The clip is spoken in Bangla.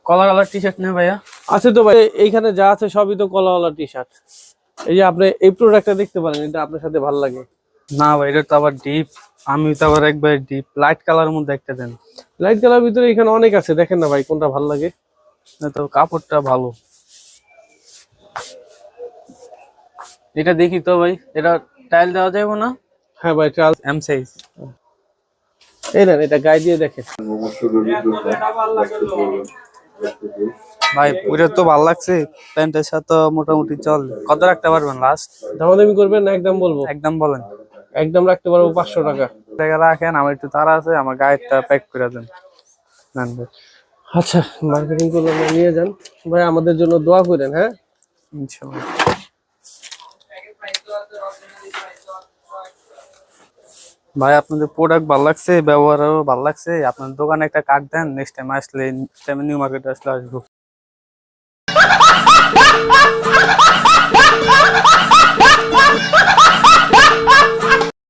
কলা কালার টি শার্ট নেই ভাইয়া? আছে তো ভাই, এইখানে যা আছে সবই তো কলাওয়ালা টি শার্ট। এই যে আপনি এই প্রোডাক্টটা দেখতে পারেন, এটা আপনার সাথে ভালো লাগে। না ভাই, এটা তো আবার ডিপ। আমি তো আবার একবার ডিপ লাইট কালার মধ্যে একটা দেন। লাইট কালার ভিতরে এখানে অনেক আছে, দেখেন না ভাই কোনটা ভালো লাগে। না তো কাপড়টা ভালো। এটা দেখি তো ভাই, এটা টাইল দেওয়া যাবে না? হ্যাঁ ভাই, ট্রাল এম সাইজ। এই নেন, এটা গায়ে দিয়ে দেখেন। ভাই পুরো তো ভালো লাগছে, প্যান্টের সাথে মোটামুটি চল। কত রাখতে পারবেন লাস্ট? দামাদামি করবেন না একদম বলবো? একদম বলেন। একদম রাখতে পারবো 500 টাকা। টাকা রাখেন, আমার একটু তাড়া আছে, আমার গায়েরটা প্যাক করে দেন। নেন ভাই। আচ্ছা, মার্কেটিং করলে নিয়ে যান ভাই, আমাদের জন্য দোয়া করেন। হ্যাঁ ইনশাআল্লাহ। ভাই আপনাদের প্রোডাক্ট ভালো লাগছে, ব্যবহারও ভালো লাগছে। আপনার দোকানে একটা কার্ড দেন, নেক্সট টাইম আসলে নিউ মার্কেটে আসলে আসবো।